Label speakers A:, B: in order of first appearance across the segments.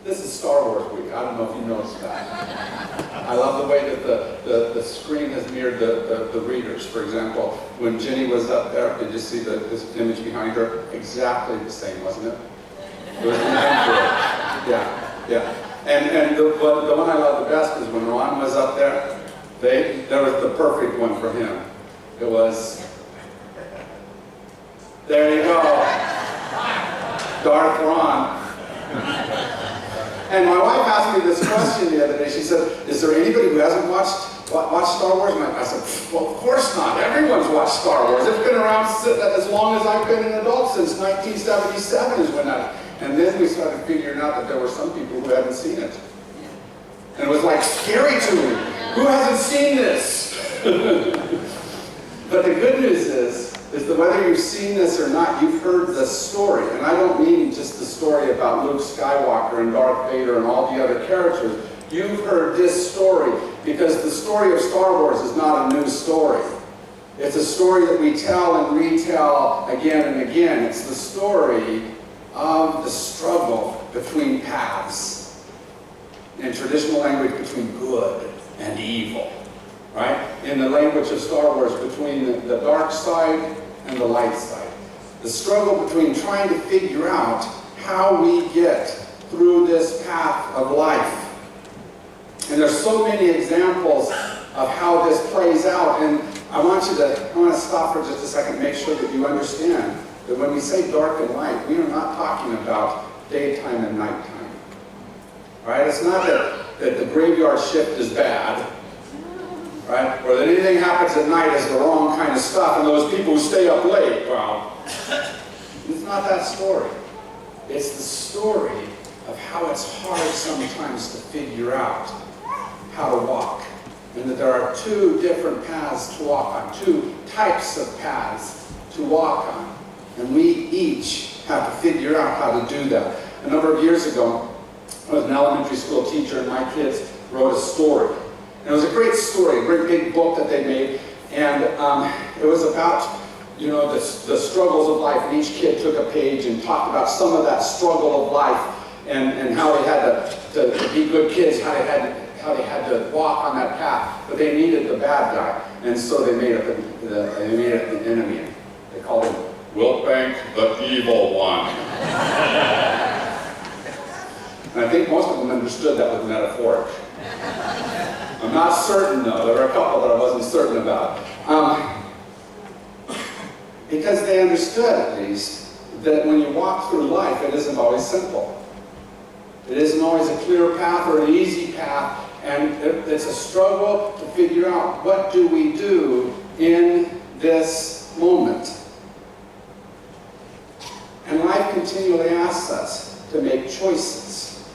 A: This is Star Wars week. I don't know if you noticed that. I love the way that the screen has mirrored the readers. For example, when Ginny was up there, did you see this image behind her? Exactly the same, wasn't it? It was an android. Yeah. And the one I love the best is when Ron was up there, there was the perfect one for him. It was, there you go, Darth Ron. And my wife asked me this question the other day. She said, is there anybody who hasn't watched Star Wars? And I said, well, of course not. Everyone's watched Star Wars. It's been around as long as I've been an adult, since 1977 is when and then we started figuring out that there were some people who hadn't seen it. And it was like scary to me. Who hasn't seen this? But the good news is that whether you've seen this or not, you've heard the story. And I don't mean just the story about Luke Skywalker and Darth Vader and all the other characters. You've heard this story because the story of Star Wars is not a new story. It's a story that we tell and retell again and again. It's the story of the struggle between paths. In traditional language, between good and evil. Right? In the language of Star Wars, between the dark side and the light side. The struggle between trying to figure out how we get through this path of life. And there's so many examples of how this plays out. And I want to stop for just a second and make sure that you understand that when we say dark and light, we are not talking about daytime and nighttime. Right? It's not that the graveyard shift is bad. Right? Or that anything happens at night is the wrong kind of stuff, and those people who stay up late, well, it's not that story. It's the story of how it's hard sometimes to figure out how to walk. And that there are two different paths to walk on, two types of paths to walk on. And we each have to figure out how to do that. A number of years ago, I was an elementary school teacher, and my kids wrote a story. And it was a great story, a great big book that they made, and it was about, the struggles of life, and each kid took a page and talked about some of that struggle of life, and how they had to be good kids, how they had to walk on that path, but they needed the bad guy, and so they made up the enemy. They called him Wilbank, the evil one. And I think most of them understood that was metaphoric. I'm not certain, though. There were a couple that I wasn't certain about. Because they understood, at least, that when you walk through life, it isn't always simple. It isn't always a clear path or an easy path, and it's a struggle to figure out what do we do in this moment. And life continually asks us to make choices.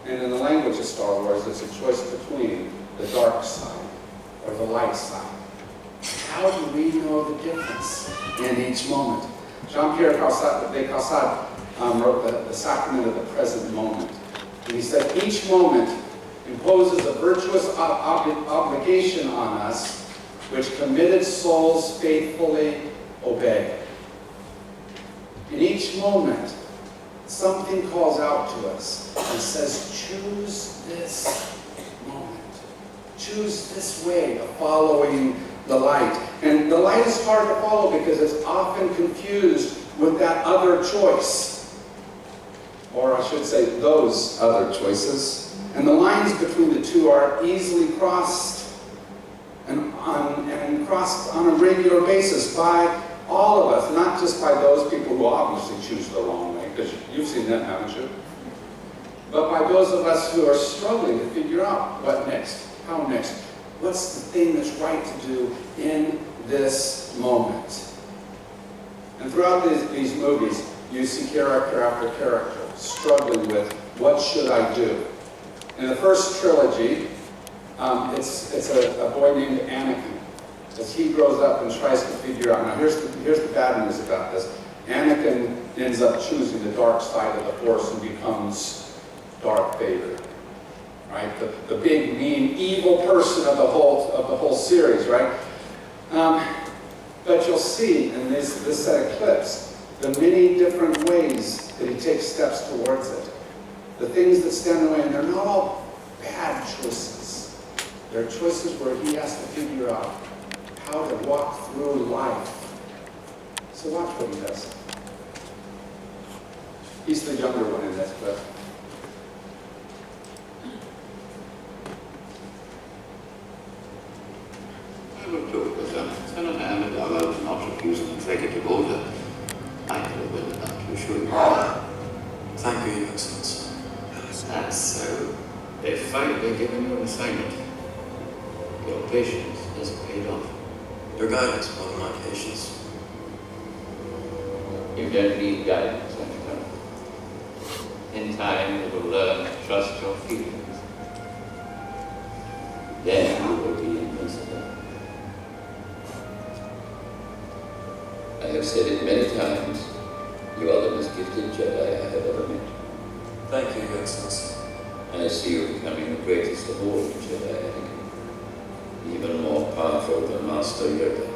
A: And in the language of Star Wars, it's a choice between the dark side or the light side. How do we know the difference in each moment? Jean-Pierre de Caussade wrote the Sacrament of the Present Moment. And he said, each moment imposes a virtuous obligation on us, which committed souls faithfully obey. In each moment, something calls out to us and says, choose this moment. Choose this way of following the light. And the light is hard to follow because it's often confused with that other choice. Or I should say, those other choices. And the lines between the two are easily crossed and crossed on a regular basis by all of us, not just by those people who obviously choose the wrong way, because you've seen that, haven't you? But by those of us who are struggling to figure out what next, how next, what's the thing that's right to do in this moment. And throughout these movies, you see character after character struggling with, what should I do? In the first trilogy, it's a boy named Anakin. As he grows up and tries to figure out, now here's the bad news about this. Anakin ends up choosing the dark side of the Force and becomes Darth Vader. Right? The big, mean, evil person of the whole series, right? But you'll see in this set of clips the many different ways that he takes steps towards it. the things that stand in the way, and they're not all bad choices. They're choices where he has to figure out how to walk through life. So watch what he does. He's the younger one in this, but
B: I will do it with Lieutenant Amidala will not refuse an executive order. I know well enough to assure you.
C: Thank you, Your Excellency.
B: That's so. They've finally given you an assignment. Your patience has paid off.
C: Your guidance, one of my patients.
B: You don't need guidance anymore. In time, you will learn to trust your feelings. Then you will be invincible. I have said it many times. You are the most gifted Jedi I have ever met.
C: Thank you, Your Excellency.
B: I see you becoming the greatest of all Jedi, Anakin. Even more powerful than Master Yoda.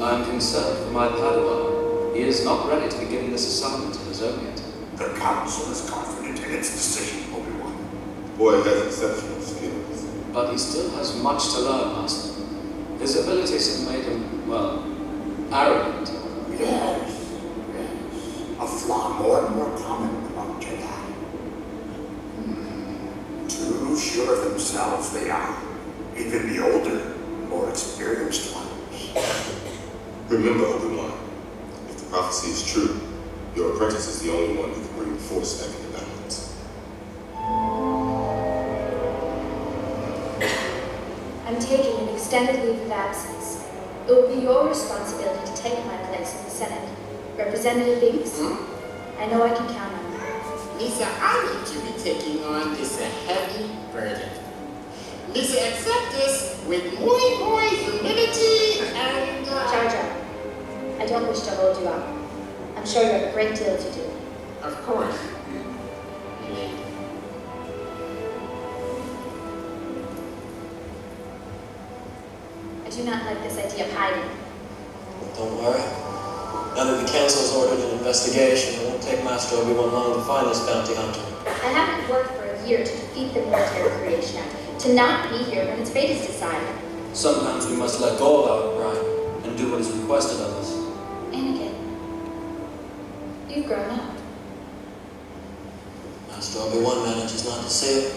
C: I am concerned for my Padawan. He is not ready to be given this assignment on his own yet.
D: The Council is confident in its decision, Obi-Wan.
E: Boy has exceptional skills.
C: But he still has much to learn, Master. His abilities have made him, well, arrogant.
D: Yes. A flaw more and more common among Jedi. Too sure of themselves they are. Even the older, more experienced ones.
E: Remember, Obi-Wan, if the prophecy is true, your apprentice is the only one who can bring the Force back into balance.
F: I'm taking an extended leave of absence. It will be your responsibility to take my place in the Senate. Representative Binks, I know I can count on you.
G: Lisa, I need to be taking on this heavy burden. Lisa, accept this with more humility and...
F: Jar Jar, I don't wish to hold you up. I'm sure you have a great deal to do.
G: Of course. Lady.
F: I do not like this idea of hiding.
C: Don't worry. Now that the Council has ordered an investigation, it won't take Master Obi-Wan long to find this bounty hunter.
F: I haven't worked for a year to defeat the military creation act, to not be here when its fate is decided.
C: Sometimes we must let go of our pride and do what is requested of us.
F: Anakin, you've grown up.
C: Master Obi-Wan manages not to see it.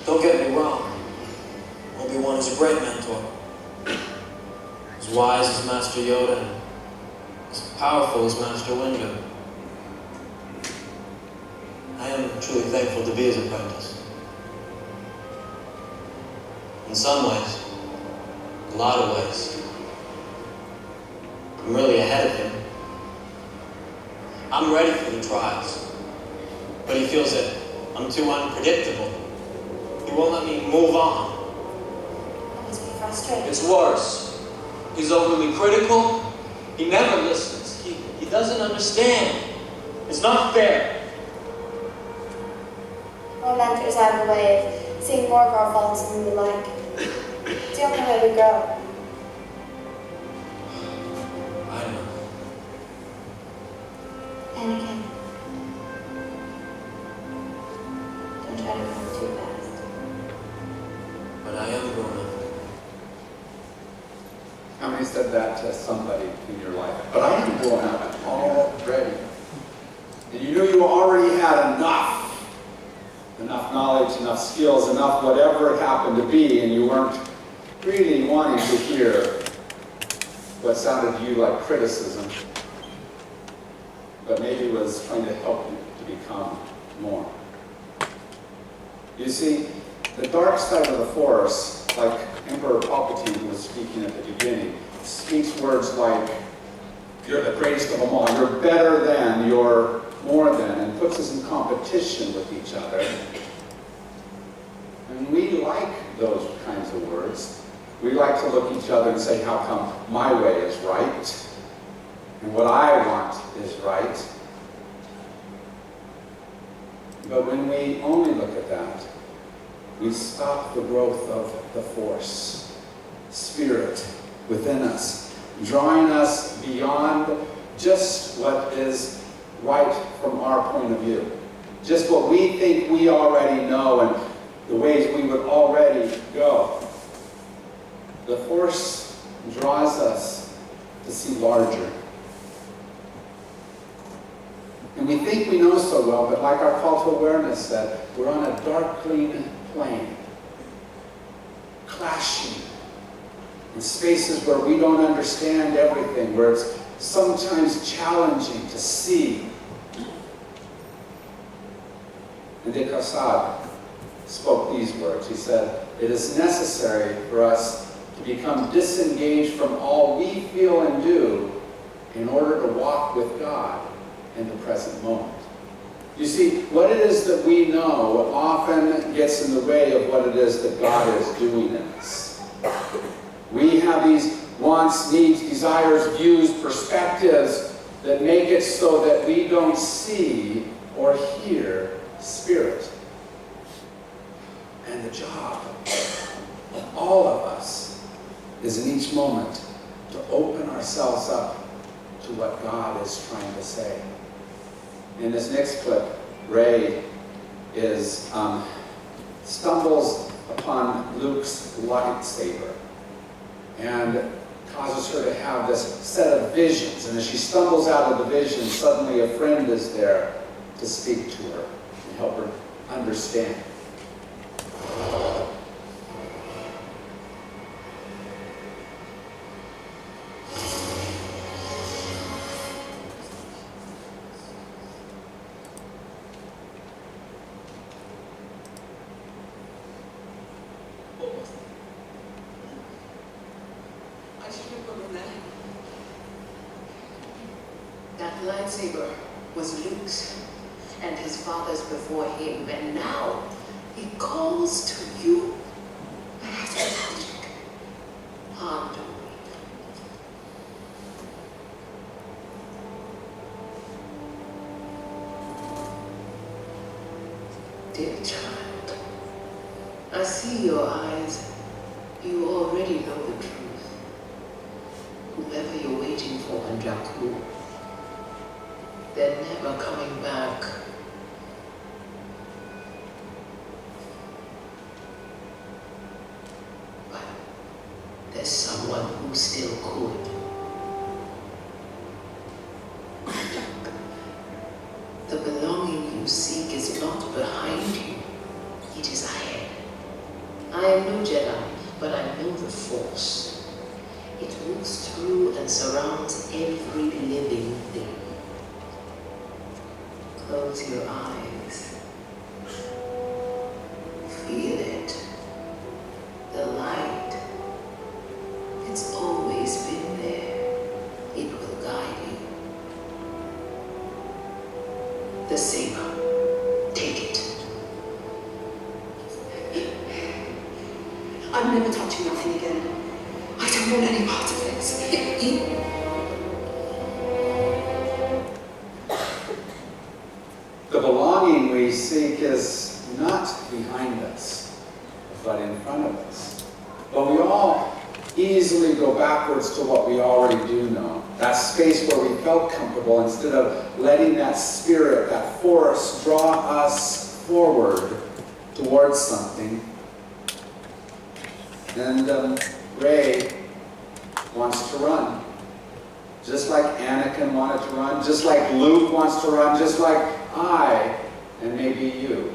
C: Don't get me wrong. Obi-Wan is a great mentor. As wise as Master Yoda and as powerful as Master Windu. I am truly thankful to be his apprentice. In some ways, a lot of ways, I'm really ahead of him. I'm ready for the trials, but he feels that I'm too unpredictable. He won't let me move on.
F: That must be frustrating.
C: It's worse. He's overly critical. He never listens. He doesn't understand. It's not fair.
H: Our mentors have a way of seeing more of our faults than we would like. It's the only way we grow.
C: I know.
H: Anakin, don't try to run too fast.
C: But I am grown up.
A: how many said that to somebody in your life? But I am growing up already. And you knew you already had enough knowledge, enough skills, enough whatever it happened to be, and you weren't really wanting to hear what sounded to you like criticism, but maybe was trying to help you to become more. You see, the dark side of the Force, like Emperor Palpatine was speaking at the beginning, speaks words like, you're the greatest of them all, you're better than, you're more than, and puts us in competition with each other. And we like those kinds of words. We like to look at each other and say, how come my way is right? And what I want is right. But when we only look at that, we stop the growth of the force, spirit within us, drawing us beyond just what is right from our point of view. Just what we think we already know and the ways we would already go. The force draws us to see larger. And we think we know so well, but like our call to awareness said, we're on a darkling plane, clashing in spaces where we don't understand everything, where it's sometimes challenging to see. And de Caussade spoke these words. He said, "It is necessary for us to become disengaged from all we feel and do in order to walk with God in the present moment." You see, what it is that we know often gets in the way of what it is that God is doing in us. We have these wants, needs, desires, views, perspectives that make it so that we don't see or hear Spirit. And the job of all of us is in each moment to open ourselves up to what God is trying to say. In this next clip, Rey stumbles upon Luke's lightsaber and causes her to have this set of visions. And as she stumbles out of the vision, suddenly a friend is there to speak to her and help her understand.
I: That lightsaber was Luke's and his father's before him, and now he calls to you. That's magic. Ponder. Dear child, I see your eyes. You already know the truth. Whoever you're waiting for in Jakku, they're never coming back. But there's someone who still could. The belonging you seek is not behind you, it is ahead. I am no Jedi, but I know the Force. It moves through and surrounds every living thing. Close your eyes. Feel it. The light. It's always been there. It will guide you. The saber. Take it.
J: I'm never touching that thing again. I don't want any part of it.
A: The belonging we seek is not behind us, but in front of us. But we all easily go backwards to what we already do know. That space where we felt comfortable instead of letting that spirit, that force, draw us forward towards something. And Rey wants to run. Just like Anakin wanted to run, just like Luke wants to run, just like I, and maybe you,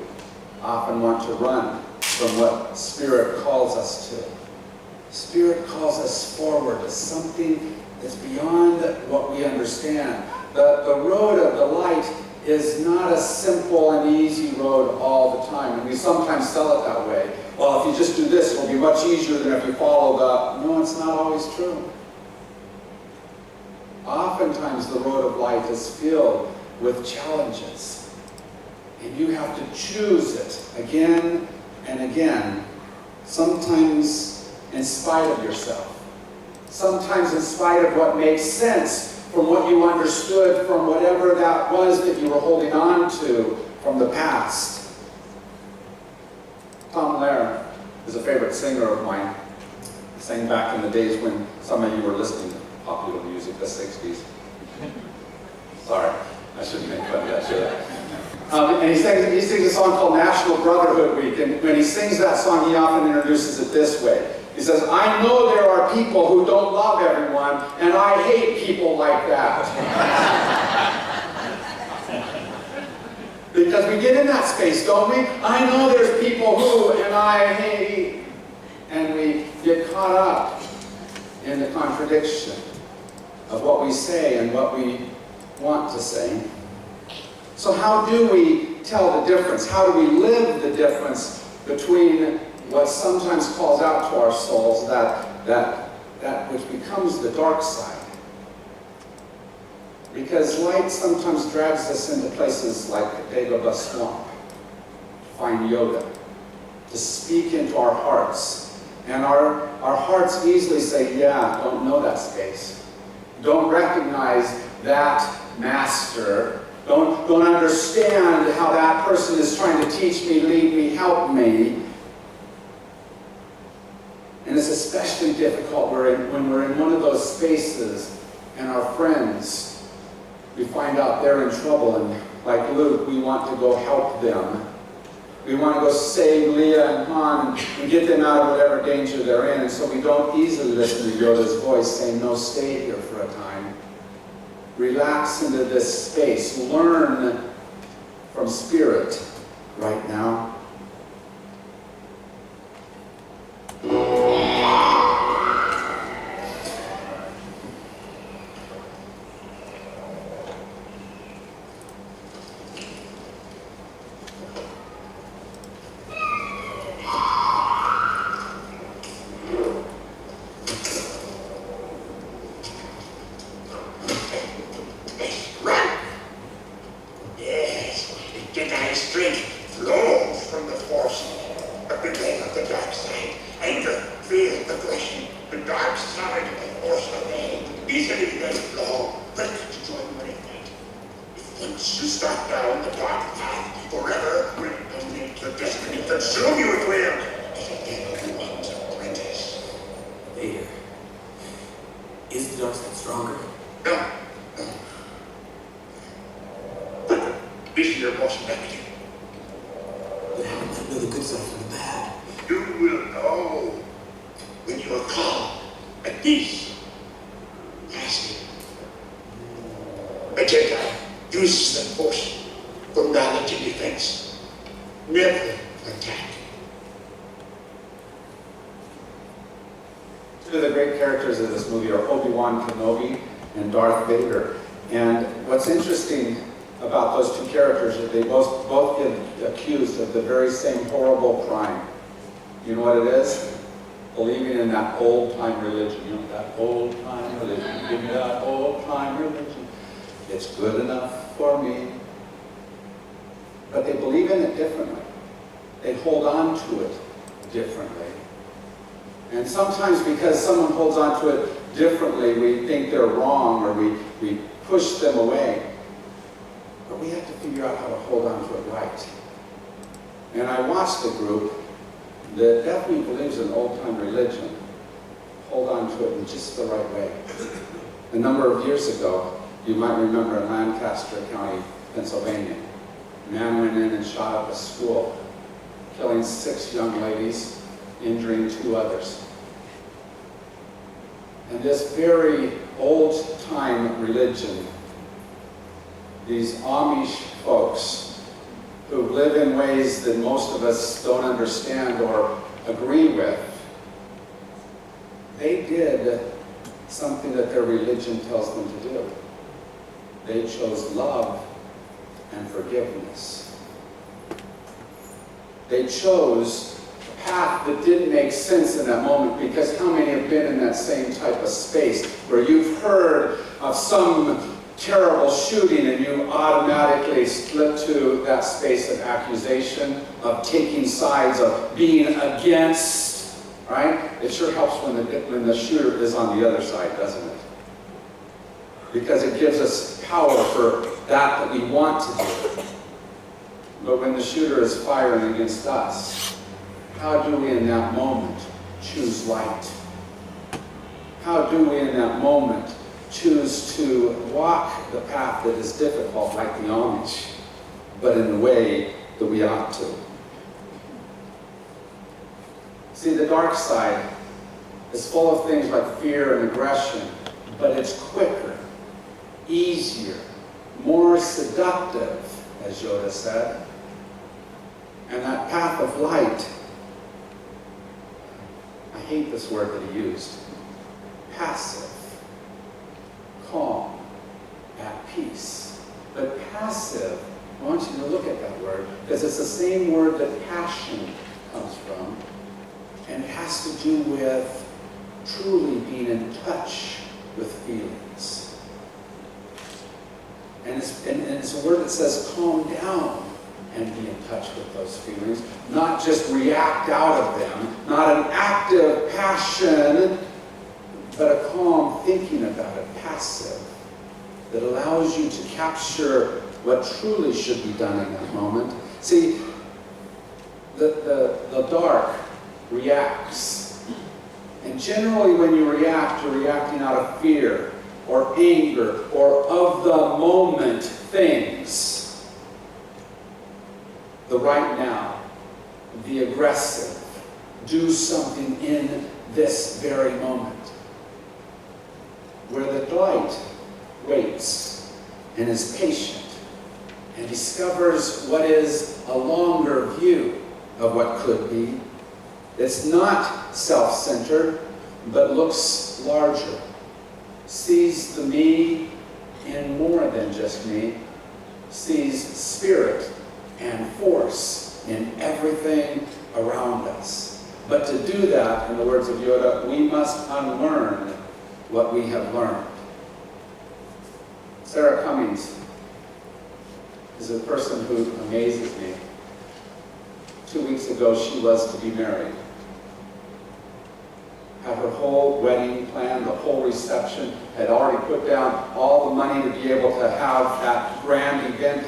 A: often want to run from what Spirit calls us to. Spirit calls us forward to something that's beyond what we understand. The road of the light is not a simple and easy road all the time, and we sometimes sell it that way. Well, if you just do this, it'll be much easier than if you follow the... No, it's not always true. Oftentimes the road of light is filled with challenges. And you have to choose it again and again, sometimes in spite of yourself. Sometimes in spite of what makes sense from what you understood from whatever that was that you were holding on to from the past. Tom Lehrer is a favorite singer of mine. He sang back in the days when some of you were listening to popular music, the 60s. Sorry, I shouldn't make fun of that, should I? And he sings a song called National Brotherhood Week, and when he sings that song, he often introduces it this way. He says, I know there are people who don't love everyone, and I hate people like that. Because we get in that space, don't we? I know there's people who, and I hate, and we get caught up in the contradiction of what we say and what we want to say. So how do we tell the difference? How do we live the difference between what sometimes calls out to our souls, that which becomes the dark side? Because light sometimes drags us into places like Dagobah Swamp, to find Yoda, to speak into our hearts. And our hearts easily say, yeah, don't know that space. Don't recognize that master. Don't understand how that person is trying to teach me, lead me, help me. And it's especially difficult when we're in one of those spaces and our friends, we find out they're in trouble, and like Luke, we want to go help them. We want to go save Leah and Han and get them out of whatever danger they're in, and so we don't easily listen to Yoda's voice saying, no, stay here for a time. Relax into this space. Learn from Spirit right now. Two of the great characters of this movie are Obi-Wan Kenobi and Darth Vader. And what's interesting about those two characters is they both get accused of the very same horrible crime. You know what it is? Believing in that old-time religion. You know, that old-time religion. Give me that old-time religion. It's good enough for me. But they believe in it differently. They hold on to it differently. And sometimes because someone holds on to it differently, we think they're wrong, or we push them away. But we have to figure out how to hold on to it right. And I watched a group that definitely believes in old-time religion hold on to it in just the right way. A number of years ago, you might remember in Lancaster County, Pennsylvania, a man went in and shot up a school, killing 6 young ladies, injuring 2 others. And this very old-time religion, these Amish folks who live in ways that most of us don't understand or agree with, they did something that their religion tells them to do. They chose love and forgiveness. They chose a path that didn't make sense in that moment, because how many have been in that same type of space where you've heard of some terrible shooting and you automatically slip to that space of accusation, of taking sides, of being against, right? It sure helps when the shooter is on the other side, doesn't it? Because it gives us power for that we want to do. But when the shooter is firing against us, How do we in that moment choose light? How do we in that moment choose to walk the path that is difficult like the Amish, but in the way that we ought to? See, the dark side is full of things like fear and aggression, but it's quicker, easier, more seductive, as Yoda said. And that path of light, I hate this word that he used, passive, calm, at peace. But passive, I want you to look at that word, because it's the same word that passion comes from, and it has to do with truly being in touch with feelings. And it's a word that says calm down and be in touch with those feelings, not just react out of them, not an active passion, but a calm thinking about it, passive, that allows you to capture what truly should be done in that moment. See, the dark reacts. And generally when you react, you're reacting out of fear or anger or of the moment things. The right now, the aggressive, do something in this very moment. Where the light waits and is patient and discovers what is a longer view of what could be. It's not self-centered, but looks larger. Sees the me in more than just me. Sees spirit and force in everything around us. But to do that, in the words of Yoda, we must unlearn what we have learned. Sarah Cummings is a person who amazes me. 2 weeks ago, she was to be married. Had her whole wedding planned, the whole reception, had already put down all the money to be able to have that grand event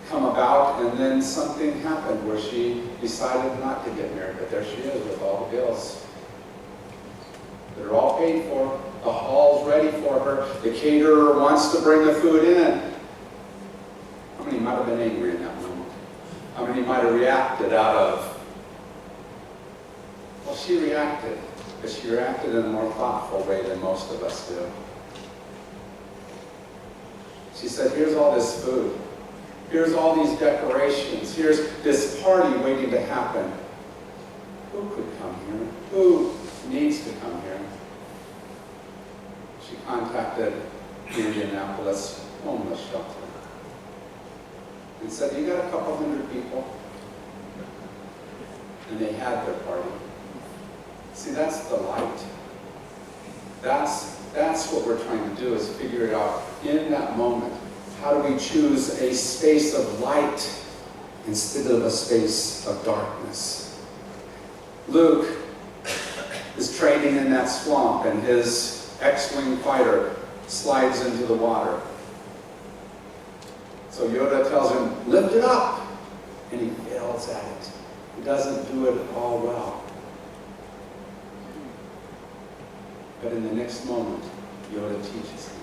A: come about, and then something happened where she decided not to get married, but there she is with all the bills. They're all paid for. The hall's ready for her. The caterer wants to bring the food in. How many might have been angry in that moment? How many might have reacted out of? Well, she reacted, but she reacted in a more thoughtful way than most of us do. She said, here's all this food. Here's all these decorations. Here's this party waiting to happen. Who could come here? Who needs to come here? She contacted the Indianapolis homeless shelter and said, you got a couple hundred people? And they had their party. See, that's the light. That's what we're trying to do, is figure it out in that moment. How do we choose a space of light instead of a space of darkness? Luke is training in that swamp, and his X-Wing fighter slides into the water. So Yoda tells him, lift it up! And he fails at it. He doesn't do it all well. But in the next moment, Yoda teaches him.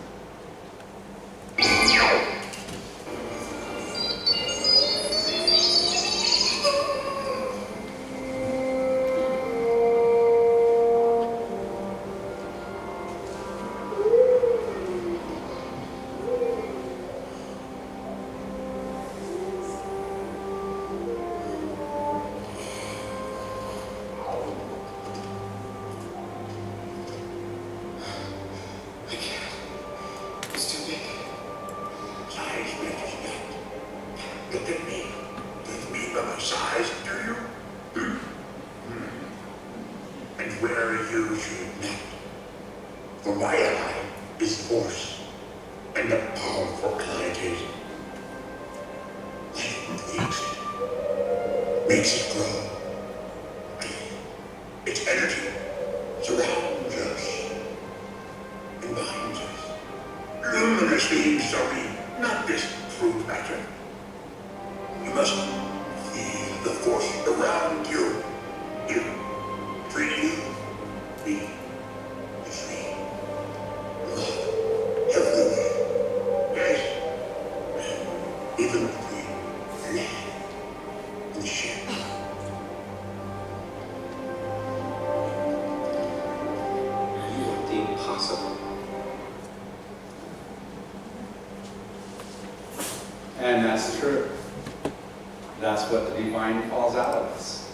E: impossible.
A: And that's true. That's what the divine calls out of us,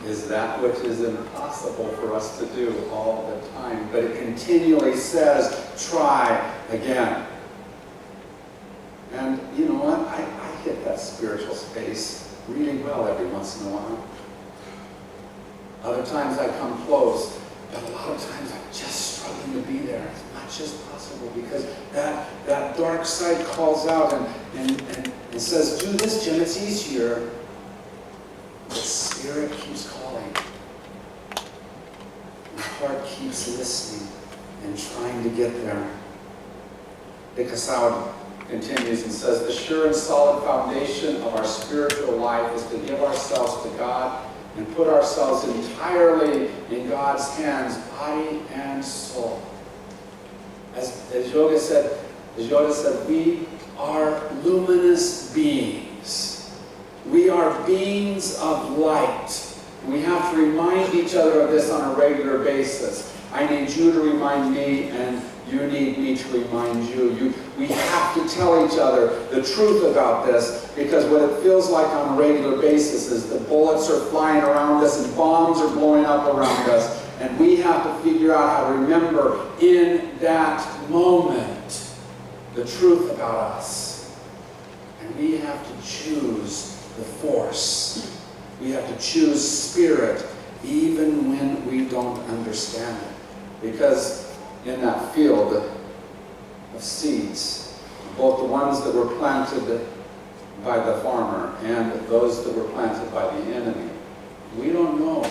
A: is that which is impossible for us to do all the time. But it continually says, try again. And you know what? I hit that spiritual space really well every once in a while. Other times I come close, but a lot of times I'm just struggling to be there as much as possible, because that dark side calls out and says, do this, Jim, it's easier. The Spirit keeps calling. My heart keeps listening and trying to get there. De Caussade continues and says, the sure and solid foundation of our spiritual life is to give ourselves to God and put ourselves entirely in God's hands, body and soul. As Yoda said, we are luminous beings. We are beings of light. We have to remind each other of this on a regular basis. I need you to remind me, and you need me to remind you. We have to tell each other the truth about this, because what it feels like on a regular basis is the bullets are flying around us and bombs are blowing up around us, and we have to figure out how to remember in that moment the truth about us. And we have to choose the force. We have to choose spirit even when we don't understand it. Because in that field of seeds, both the ones that were planted by the farmer and those that were planted by the enemy, we don't know.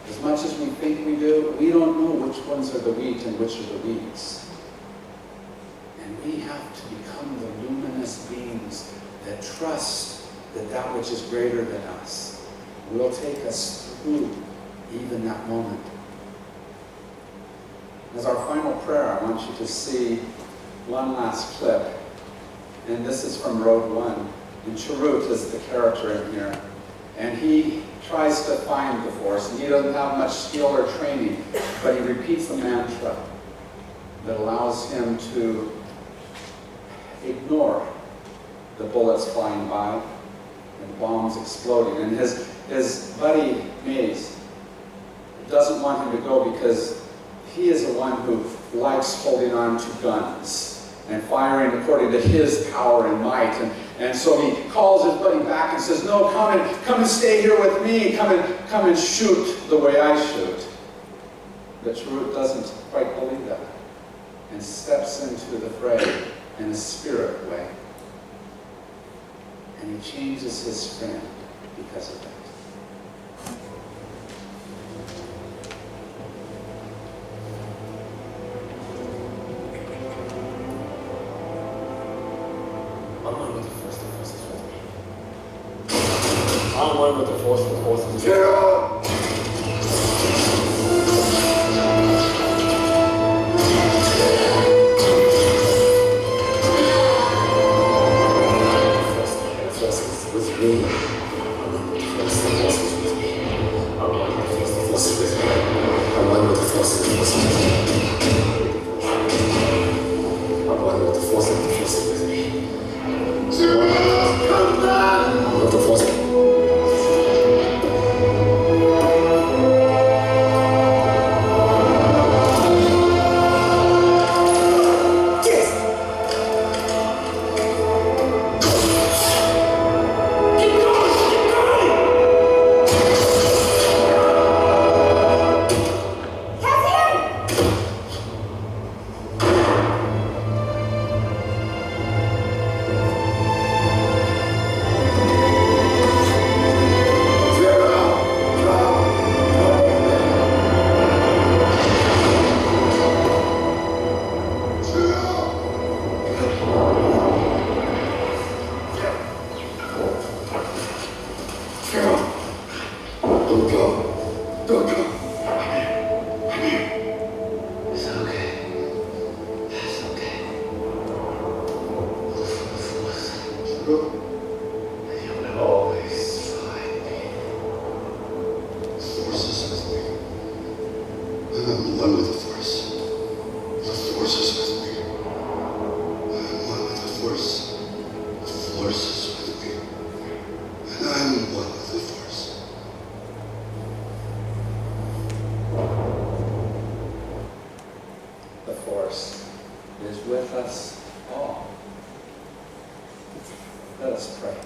A: As much as we think we do, we don't know which ones are the wheat and which are the weeds. And we have to become the luminous beings that trust that that which is greater than us will take us through even that moment. As our final prayer, I want you to see one last clip. And this is from Road One. And Chirrut is the character in here. And he tries to find the force. And he doesn't have much skill or training, but he repeats a mantra that allows him to ignore the bullets flying by and bombs exploding. And his buddy, Maze, doesn't want him to go because he is the one who likes holding on to guns and firing according to his power and might. And so he calls his buddy back and says, no, come and stay here with me. Come and shoot the way I shoot. But Chirrut doesn't quite believe that and steps into the fray in a spirit way. And he changes his friend because of that.
C: I'm one with the force is with me. I'm one with the force is with me.
E: I'm one with the force. The
A: is with us all. Let us pray.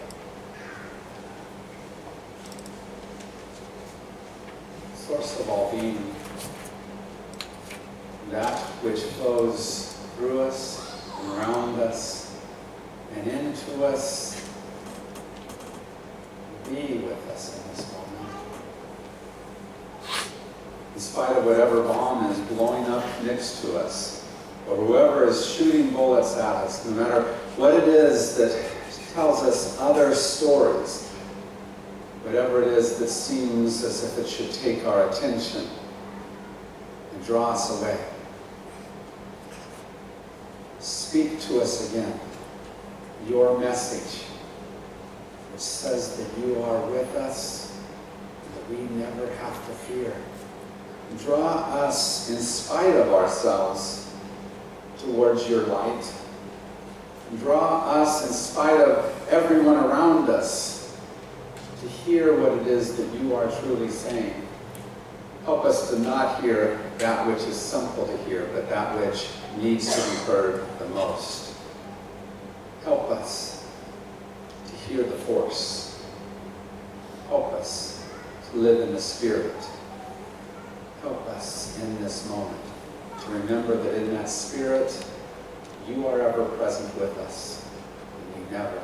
A: Source of all being, that which flows through us and around us and into us, be with us in this moment. In spite of whatever bomb is blowing up next to us, or whoever is shooting bullets at us, no matter what it is that tells us other stories, whatever it is that seems as if it should take our attention and draw us away. Speak to us again, your message, which says that you are with us, that we never have to fear. Draw us, in spite of ourselves, towards your light. Draw us, in spite of everyone around us, to hear what it is that you are truly saying. Help us to not hear that which is simple to hear, but that which needs to be heard the most. Help us to hear the force. Help us to live in the Spirit. Help us in this moment to remember that in that Spirit, you are ever present with us, and you never